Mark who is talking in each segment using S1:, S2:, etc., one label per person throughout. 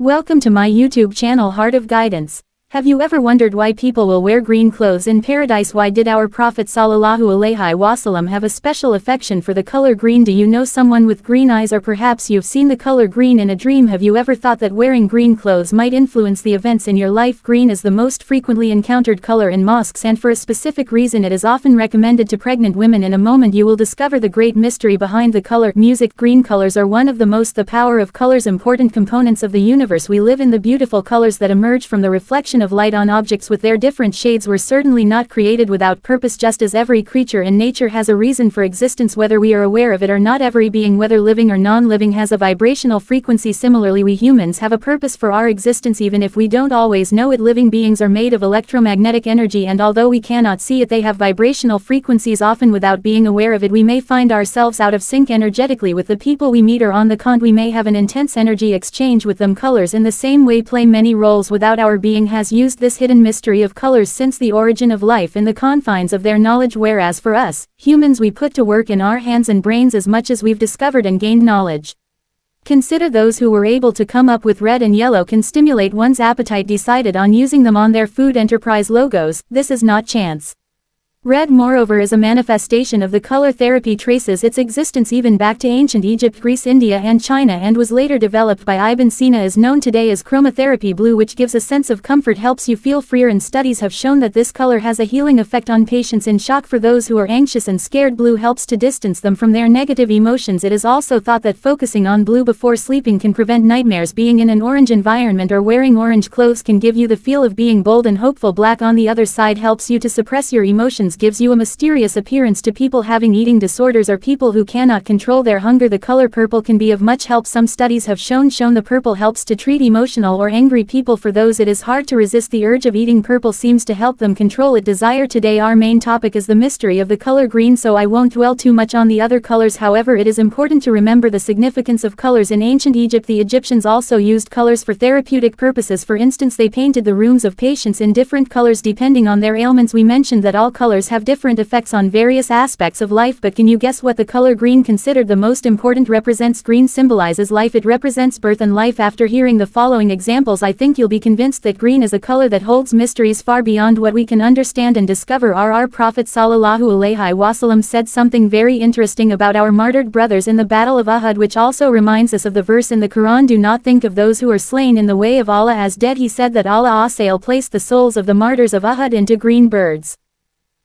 S1: Welcome to my YouTube channel Heart of Guidance. Have you ever wondered why people will wear green clothes in paradise? Why did our Prophet ﷺ have a special affection for the color green? Do you know someone with green eyes, or perhaps you've seen the color green in a dream? Have you ever thought that wearing green clothes might influence the events in your life? Green is the most frequently encountered color in mosques, and for a specific reason it is often recommended to pregnant women. In a moment you will discover the great mystery behind the color. Music. Green colors are one of the power of colors important components of the universe we live in. The beautiful colors that emerge from the reflection of light on objects with their different shades were certainly not created without purpose. Just as every creature in nature has a reason for existence, whether we are aware of it or not, every being, whether living or non-living, has a vibrational frequency. Similarly, we humans have a purpose for our existence, even if we don't always know it. Living beings are made of electromagnetic energy, and although we cannot see it, they have vibrational frequencies. Often without being aware of it, we may find ourselves out of sync energetically with the people we meet, or on the contrary, we may have an intense energy exchange with them. Colors in the same way play many roles without our being has used this hidden mystery of colors since the origin of life in the confines of their knowledge, whereas for us, humans, we put to work in our hands and brains as much as we've discovered and gained knowledge. Consider those who were able to come up with red and yellow can stimulate one's appetite, decided on using them on their food enterprise logos. This is not chance. Red, moreover, is a manifestation of the color therapy, traces its existence even back to ancient Egypt, Greece, India and China, and was later developed by Ibn Sina, is known today as chromotherapy. Blue, which gives a sense of comfort, helps you feel freer, and studies have shown that this color has a healing effect on patients in shock. For those who are anxious and scared, blue helps to distance them from their negative emotions. It is also thought that focusing on blue before sleeping can prevent nightmares. Being in an orange environment or wearing orange clothes can give you the feel of being bold and hopeful. Black, on the other side, helps you to suppress your emotions, gives you a mysterious appearance to people having eating disorders or people who cannot control their hunger. The color purple can be of much help. Some studies have shown the purple helps to treat emotional or angry people. For those it is hard to resist the urge of eating, purple seems to help them control it. Desire. Today our main topic is the mystery of the color green, so I won't dwell too much on the other colors. However, it is important to remember the significance of colors. In ancient Egypt, the Egyptians also used colors for therapeutic purposes. For instance, they painted the rooms of patients in different colors depending on their ailments. We mentioned that all colors have different effects on various aspects of life, but can you guess what the color green, considered the most important, represents? Green symbolizes life. It represents birth and life. After hearing the following examples, I think you'll be convinced that green is a color that holds mysteries far beyond what we can understand and discover. Our Prophet ﷺ said something very interesting about our martyred brothers in the Battle of Uhud, which also reminds us of the verse in the Quran, "Do not think of those who are slain in the way of Allah as dead." He said that Allah placed the souls of the martyrs of Uhud into green birds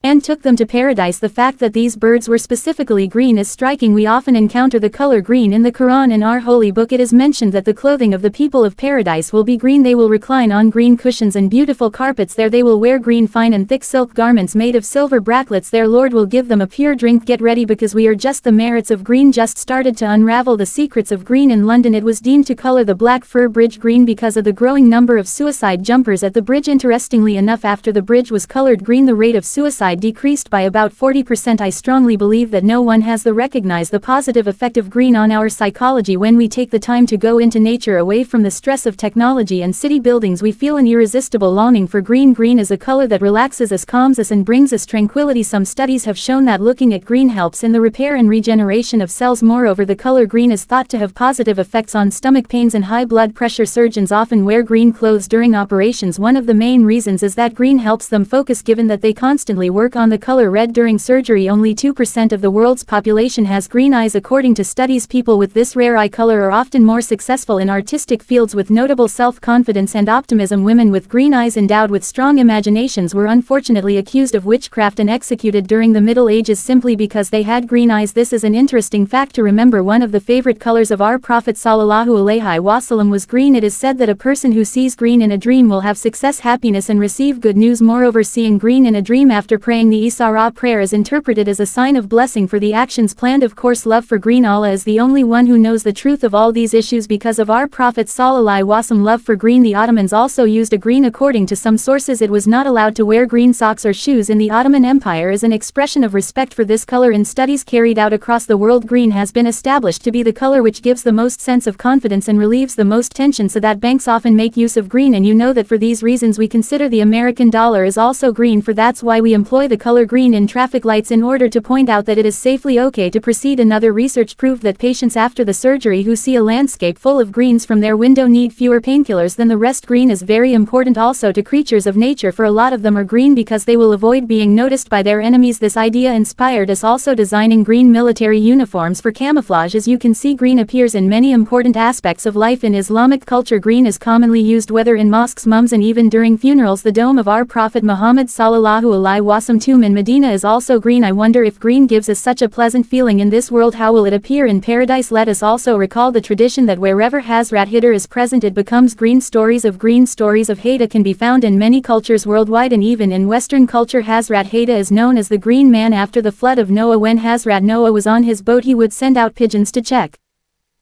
S1: and took them to paradise. The fact that these birds were specifically green is striking. We often encounter the color green in the Quran. In our holy book it is mentioned that the clothing of the people of paradise will be green. They will recline on green cushions and beautiful carpets. There they will wear green, fine and thick silk garments made of silver bracelets. Their Lord will give them a pure drink. Get ready, because we are just the merits of green. Just started to unravel the secrets of green. In London it was deemed to color the Black Fir Bridge green because of the growing number of suicide jumpers at the bridge. Interestingly enough, after the bridge was colored green, the rate of suicide decreased by about 40%. I strongly believe that no one has recognized the positive effect of green on our psychology. When we take the time to go into nature, away from the stress of technology and city buildings, we feel an irresistible longing for green. Green is a color that relaxes us, calms us and brings us tranquility. Some studies have shown that looking at green helps in the repair and regeneration of cells. Moreover, the color green is thought to have positive effects on stomach pains and high blood pressure. Surgeons often wear green clothes during operations. One of the main reasons is that green helps them focus, given that they constantly work on the color red during surgery. Only 2% of the world's population has green eyes. According to studies, people with this rare eye color are often more successful in artistic fields with notable self-confidence and optimism. Women with green eyes endowed with strong imaginations were unfortunately accused of witchcraft and executed during the Middle Ages simply because they had green eyes. This is an interesting fact to remember. One of the favorite colors of our Prophet ﷺ was green. It is said that a person who sees green in a dream will have success, happiness and receive good news. Moreover, seeing green in a dream after praying the Isra prayer is interpreted as a sign of blessing for the actions planned. Of course, love for green. Allah is the only one who knows the truth of all these issues. Because of our Prophet ﷺ love for green, the Ottomans also used a green. According to some sources, it was not allowed to wear green socks or shoes in the Ottoman Empire as an expression of respect for this color. In studies carried out across the world, green has been established to be the color which gives the most sense of confidence and relieves the most tension, so that banks often make use of green. And you know that for these reasons we consider the American dollar is also green, for that's why we employ employ the color green in traffic lights in order to point out that it is safely okay to proceed. Another research proved that patients after the surgery who see a landscape full of greens from their window need fewer painkillers than the rest. Green is very important also to creatures of nature, for a lot of them are green because they will avoid being noticed by their enemies. This idea inspired us also designing green military uniforms for camouflage. As you can see, green appears in many important aspects of life in Islamic culture. Green is commonly used whether in mosques, mum's, and even during funerals. The dome of our Prophet Muhammad sallallahu alaihi wasallam tomb in Medina is also green. I wonder if green gives us such a pleasant feeling in this world, how will it appear in paradise? Let us also recall the tradition that wherever Hazrat Hidr is present it becomes green. Stories of Haida can be found in many cultures worldwide, and even in Western culture. Hazrat Haida is known as the green man after the flood of Noah. When Hazrat Noah was on his boat, he would send out pigeons to check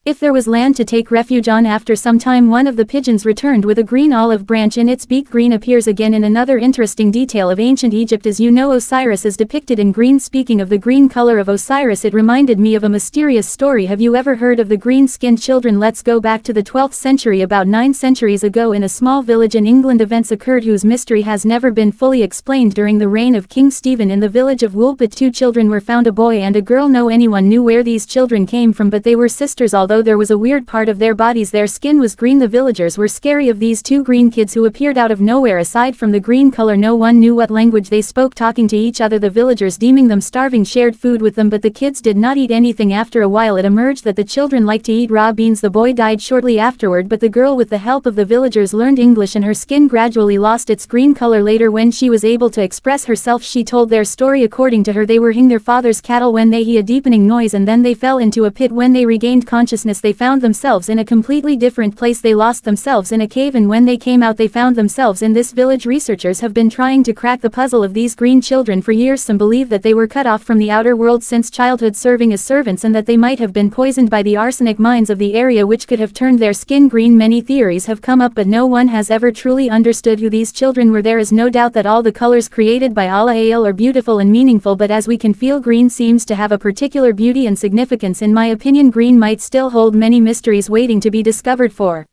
S1: if there was land to take refuge on. After some time, one of the pigeons returned with a green olive branch in its beak. Green appears again in another interesting detail of ancient Egypt. As you know, Osiris is depicted in green. Speaking of the green color of Osiris, it reminded me of a mysterious story. Have you ever heard of the green-skinned children? Let's go back to the 12th century. About 9 centuries ago, in a small village in England, events occurred whose mystery has never been fully explained. During the reign of King Stephen, in the village of Woolpit, 2 children were found, a boy and a girl. No anyone knew where these children came from, but they were sisters. Although there was a weird part of their bodies, their skin was green. The villagers were scary of these 2 green kids who appeared out of nowhere. Aside from the green color, no one knew what language they spoke. Talking to each other, the villagers, deeming them starving, shared food with them, but the kids did not eat anything. After a while it emerged that the children liked to eat raw beans. The boy died shortly afterward, but the girl, with the help of the villagers, learned English and her skin gradually lost its green color. Later, when she was able to express herself, she told their story. According to her, they were hing their father's cattle when they heard a deepening noise, and then they fell into a pit. When they regained consciousness, they found themselves in a completely different place. They lost themselves in a cave, and when they came out they found themselves in this village. Researchers have been trying to crack the puzzle of these green children for years. Some believe that they were cut off from the outer world since childhood, serving as servants, and that they might have been poisoned by the arsenic mines of the area, which could have turned their skin green. Many theories have come up, but no one has ever truly understood who these children were. There is no doubt that all the colors created by Allah are beautiful and meaningful, but as we can feel, green seems to have a particular beauty and significance. In my opinion, green might still hold many mysteries waiting to be discovered. For